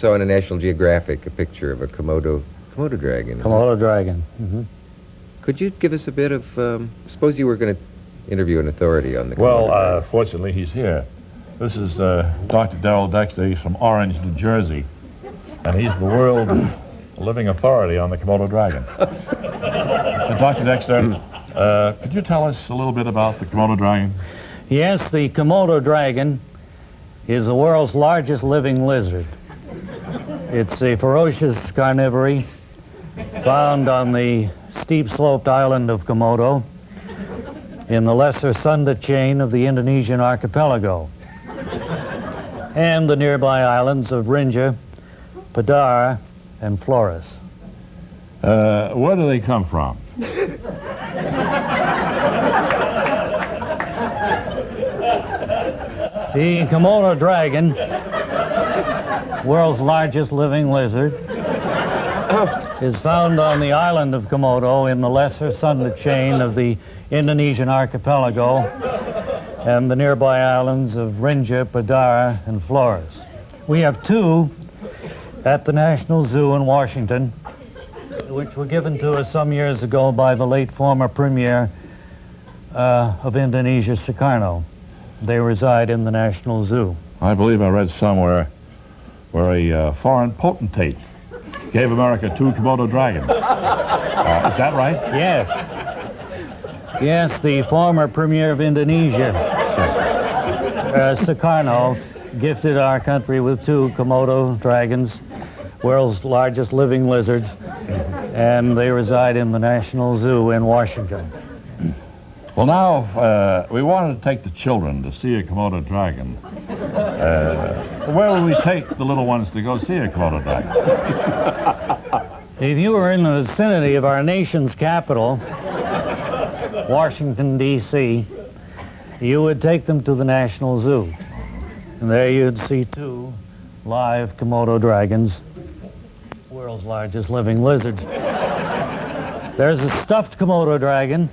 saw in a National Geographic a picture of a Komodo dragon. Komodo dragon. Mm-hmm. Could you give us a bit of, suppose you were going to interview an authority on the Komodo dragon. Fortunately, he's here. This is Dr. Darrell Dexter. He's from Orange, New Jersey, and he's the world living authority on the Komodo dragon. Dr. Dexter, could you tell us a little bit about the Komodo dragon? Yes, the Komodo dragon is the world's largest living lizard. It's a ferocious carnivore found on the steep-sloped island of Komodo in the lesser Sunda chain of the Indonesian archipelago and the nearby islands of Rinja, Padar, and Flores. Where do they come from? The Komodo dragon, world's largest living lizard, is found on the island of Komodo in the lesser Sunda chain of the Indonesian archipelago and the nearby islands of Rinja, Padar, and Flores. We have two at the National Zoo in Washington, which were given to us some years ago by the late former premier of Indonesia, Sukarno. They reside in the National Zoo. I believe I read somewhere where a foreign potentate gave America 2 Komodo dragons. Is that right? Yes. Yes, the former premier of Indonesia, Sukarno, gifted our country with 2 Komodo dragons, world's largest living lizards, and they reside in the National Zoo in Washington. Well, now, we wanted to take the children to see a Komodo dragon. Where will we take the little ones to go see a Komodo dragon? If you were in the vicinity of our nation's capital, Washington, D.C., you would take them to the National Zoo. And there you'd see 2 live Komodo dragons, world's largest living lizards. There's a stuffed Komodo dragon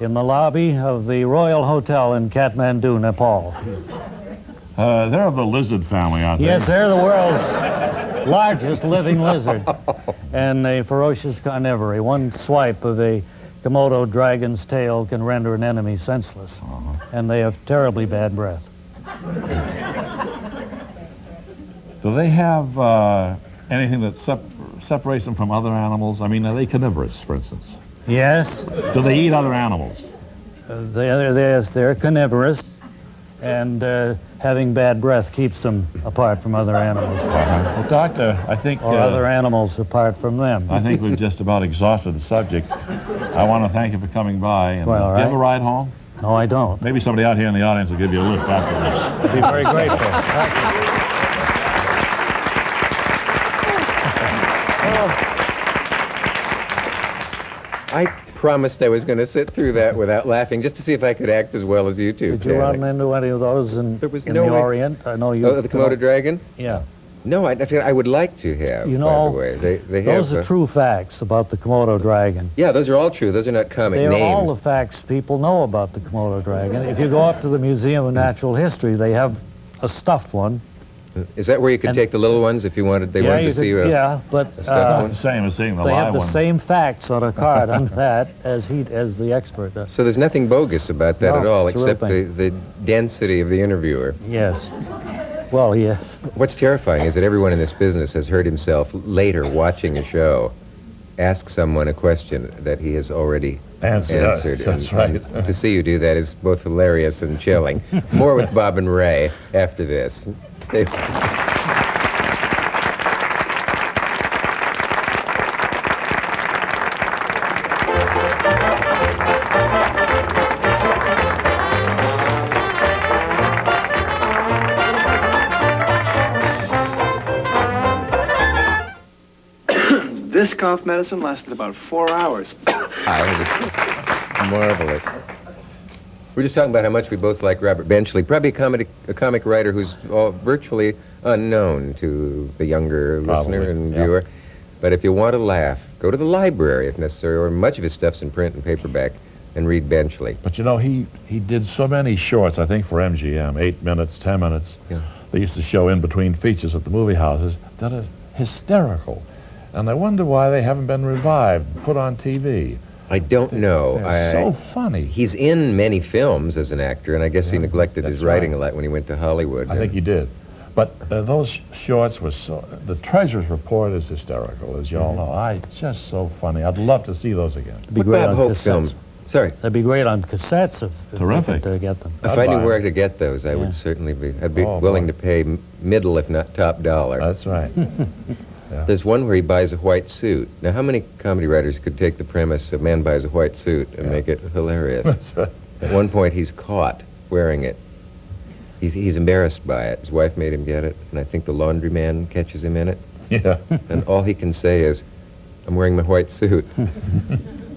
in the lobby of the Royal Hotel in Kathmandu, Nepal. They're of the lizard family, aren't they? Yes, they're the world's largest living lizard and a ferocious carnivore. One swipe of a Komodo dragon's tail can render an enemy senseless, and they have terribly bad breath. Do they have anything that separates them from other animals? I mean, are they carnivorous, for instance? Yes. Do they eat other animals? They're carnivorous, and having bad breath keeps them apart from other animals. Well, Doctor, I think... Or other animals apart from them. I think we've just about exhausted the subject. I want to thank you for coming by. And, well, all right. Do you have a ride home? No, I don't. Maybe somebody out here in the audience will give you a lift after this. I'd be very grateful. Thank you. I promised I was going to sit through that without laughing, just to see if I could act as well as you two. Did you run into any of those in the Orient? I know you. Oh, the Komodo dragon? Yeah. No, I would like to have. You know, by the way, they those have, are true facts about the Komodo dragon. Yeah, those are all true. Those are not comic names. They're all the facts people know about the Komodo dragon. If you go up to the Museum of Natural History, they have a stuffed one. Is that where you could take the little ones if you wanted? They wanted to see a. Yeah, but it's not the same as seeing the live one. They have the same facts on a card on that as the expert does. So there's nothing bogus about that at all, except the density of the interviewer. Yes. Well, yes. What's terrifying is that everyone in this business has heard himself later watching a show ask someone a question that he has already answered. That's right. And to see you do that is both hilarious and chilling. More with Bob and Ray after this. Stay. This cough medicine lasted about 4 hours. Marvelous. We're just talking about how much we both like Robert Benchley, probably a comic writer who's virtually unknown to the younger listener and viewer. But if you want to laugh, go to the library if necessary, or much of his stuff's in print and paperback, and read Benchley. But you know, he did so many shorts, I think, for MGM, 8 minutes, 10 minutes. Yeah. they used to show in between features at the movie houses that are hysterical. And I wonder why they haven't been revived, put on TV. I don't know. They're so funny. He's in many films as an actor, and I guess he neglected his writing right. a lot when he went to Hollywood. I think he did. But those shorts were so... The Treasurer's Report is hysterical, as you all know. It's just so funny. I'd love to see those again. It'd be What great Bob on Hope cassettes. films? Sorry. That'd be great on cassettes if Terrific. we could get them. If I knew where to get those, I would certainly be. I'd be willing to pay middle, if not top dollar. That's right. There's one where he buys a white suit. Now, how many comedy writers could take the premise of man buys a white suit and make it hilarious? That's right. At one point, he's caught wearing it. He's embarrassed by it. His wife made him get it, and I think the laundryman catches him in it. Yeah. And all he can say is, "I'm wearing my white suit."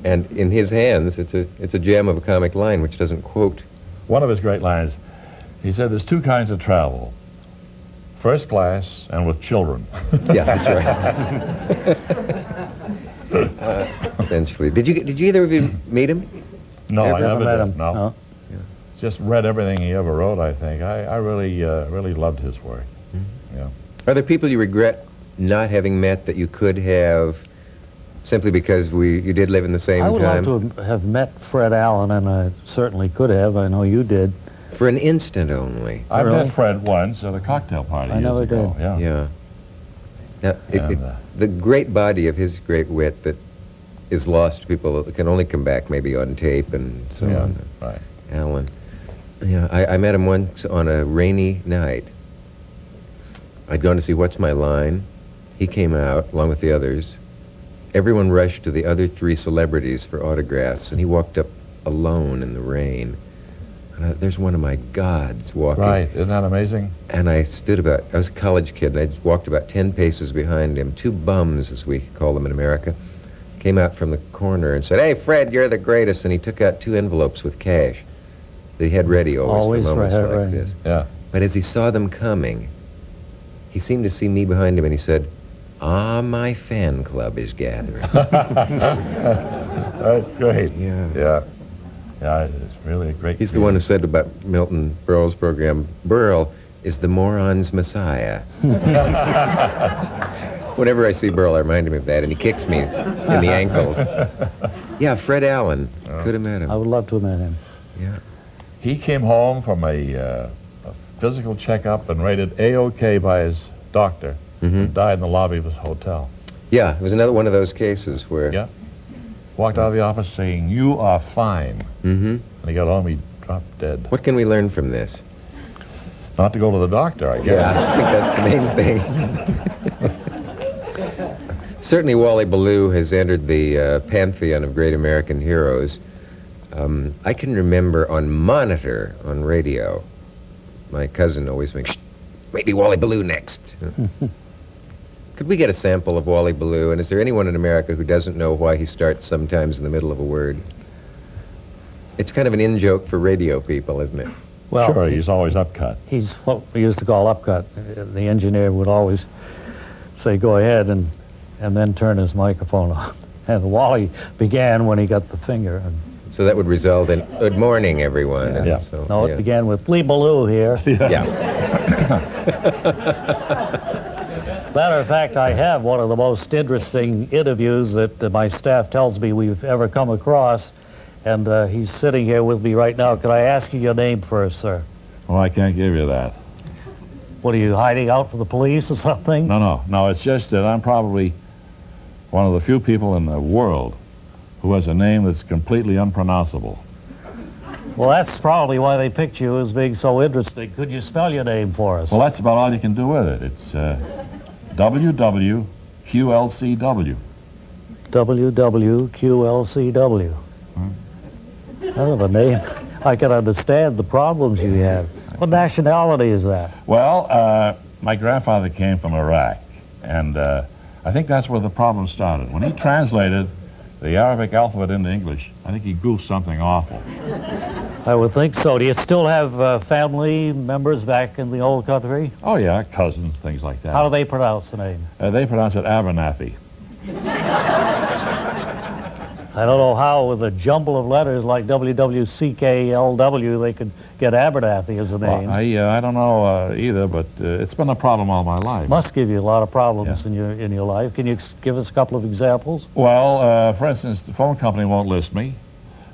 And in his hands, it's a gem of a comic line which doesn't quote. One of his great lines, he said, there's two kinds of travel. First class and with children. Yeah, that's right. Eventually. Did you either of you meet him? No, I never met did. him. No. Just read everything he ever wrote, I think. I really loved his work. Yeah. Are there people you regret not having met that you could have, simply because you did live in the same I would time? love to have met Fred Allen, and I certainly could have. I know you did. For an instant only. I Really? met Fred once at a cocktail party. I years never ago. did. Yeah. Yeah. Now, And, the great body of his great wit that is lost to people that can only come back maybe on tape and so on. Right. Alan. Yeah, I met him once on a rainy night. I'd gone to see What's My Line. He came out, along with the others. Everyone rushed to the other three celebrities for autographs, and he walked up alone in the rain. And there's one of my gods walking. Right. Isn't that amazing? And I was a college kid, and I walked about 10 paces behind him. Two bums, as we call them in America, came out from the corner and said, "Hey, Fred, you're the greatest." And he took out 2 envelopes with cash that he had ready always for moments like this. Yeah. But as he saw them coming, he seemed to see me behind him, and he said, "Ah, my fan club is gathering." That's great. Yeah. Yeah. Yeah, it's really a great... He's the one who said about Milton Berle's program, "Berle is the moron's messiah." Whenever I see Berle, I remind him of that, and he kicks me in the ankles. Yeah, Fred Allen. Could have met him. I would love to have met him. Yeah. He came home from a physical checkup and rated A-OK by his doctor. And died in the lobby of his hotel. Yeah, it was another one of those cases where... Yeah. Walked out of the office saying, "You are fine." Mm-hmm. And he got home, he dropped dead. What can we learn from this? Not to go to the doctor, I guess. Yeah, I think that's the main thing. Certainly Wally Ballou has entered the pantheon of great American heroes. I can remember on Monitor on radio, my cousin always makes, "Maybe Wally Ballou next." Could we get a sample of Wally Ballou? And is there anyone in America who doesn't know why he starts sometimes in the middle of a word? It's kind of an in-joke for radio people, isn't it? Well, Sure, he's always upcut. he's what we used to call upcut. The engineer would always say, "Go ahead," and then turn his microphone on. And Wally began when he got the finger. And So that would result in, "Good morning, everyone." And Yeah. So, no, yeah. it began with "Lee Ballou here." Yeah. Matter of fact, I have one of the most interesting interviews that my staff tells me we've ever come across, and he's sitting here with me right now. Could I ask you your name first, sir? Oh, I can't give you that. What, are you hiding out from the police or something? No, it's just that I'm probably one of the few people in the world who has a name that's completely unpronounceable. Well, that's probably why they picked you as being so interesting. Could you spell your name for us? Well, that's about all you can do with it. It's WWQLCW. WWQLCW. Kind of a name. I can understand the problems you have. What nationality is that? Well, my grandfather came from Iraq, and I think that's where the problem started. When he translated the Arabic alphabet into English, I think he goofed something awful. I would think so. Do you still have family members back in the old country? Oh, yeah, cousins, things like that. How do they pronounce the name? They pronounce it Abernathy. I don't know how, with a jumble of letters like WWCKLW, they could get Abernathy as a name? Well, I don't know either, but it's been a problem all my life. Must give you a lot of problems Yeah. in your life. Can you give us a couple of examples? Well, for instance, the phone company won't list me.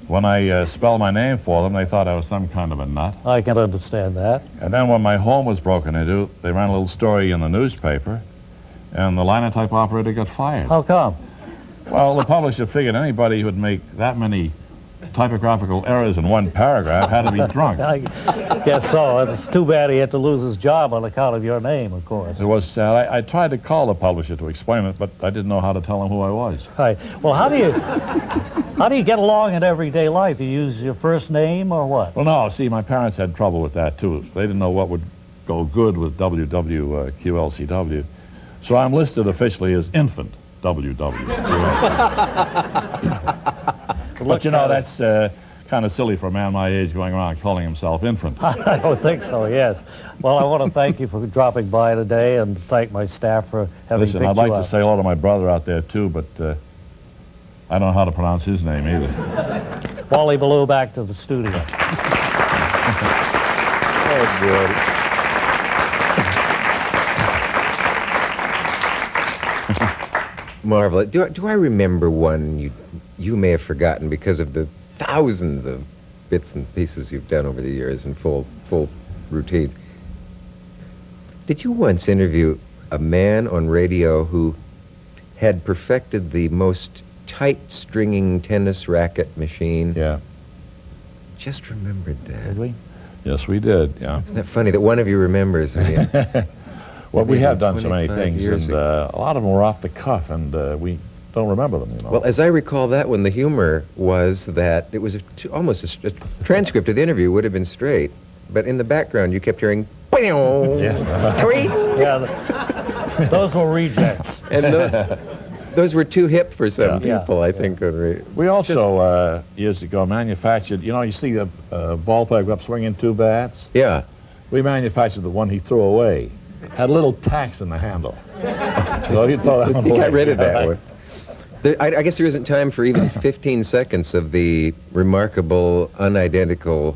When I spell my name for them, they thought I was some kind of a nut. I can understand that. And then when my home was broken into, they ran a little story in the newspaper, and the linotype operator got fired. How come? Well, the publisher figured anybody who would make that many typographical errors in one paragraph had to be drunk. I guess so. It's too bad he had to lose his job on account of your name, of course. It was sad. I tried to call the publisher to explain it, but I didn't know how to tell him who I was. Right. Well, how do you get along in everyday life? You use your first name or what? Well, no, see, my parents had trouble with that, too. They didn't know what would go good with WWQLCW. So I'm listed officially as Infant WW. But, you know, that's kind of silly for a man my age going around calling himself Infant. I don't think so, yes. Well, I want to thank you for dropping by today and thank my staff for having Listen, picked I'd like you to up. say hello to my brother out there, too, but I don't know how to pronounce his name either. Wally Ballou back to the studio. Oh, good. Marvelous. Do I remember one you may have forgotten because of the thousands of bits and pieces you've done over the years in full routines? Did you once interview a man on radio who had perfected the most tight-stringing tennis racket machine? Yeah. Just remembered that. Did we? Yes, we did, yeah. Isn't that funny that one of you remembers? I mean, Well, we Maybe have done so many 25 things, years and a lot of them were off the cuff, and we don't remember them, you know. well, as I recall that one, the humor was that it was almost a transcript of the interview would have been straight, but in the background you kept hearing, Yeah. tweet, Yeah, those were rejects. and those were too hip for some Yeah. people, I think. We also, years ago, manufactured, you know, you see the ball player go up swinging two bats? Yeah. We manufactured the one he threw away. Had little tacks in the handle. So he throw that one You got away. rid of that one. I guess there isn't time for even 15 seconds of the remarkable, unidentical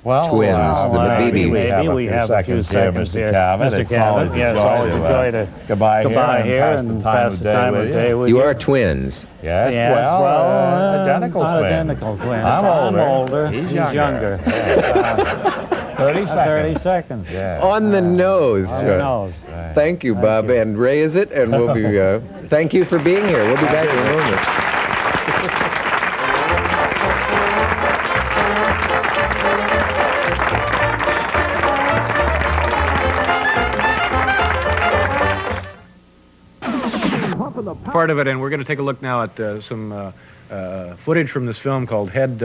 Well, twins, the maybe Mabibi. we have a few seconds here. Mr. Cavett. Mr. It's always Cavett, yes, a always a joy to goodbye here and pass the time of day with You you. are twins. Yes, Yes, well, identical not twins. identical twins. I'm older. He's He's younger. 30 seconds. 30 seconds. Yeah. On the nose. On the nose. Right. Thank you, Bob. you. And Ray, is it? And we'll be, thank you for being here. We'll be back in a moment. Part of it, and we're going to take a look now at some footage from this film called Head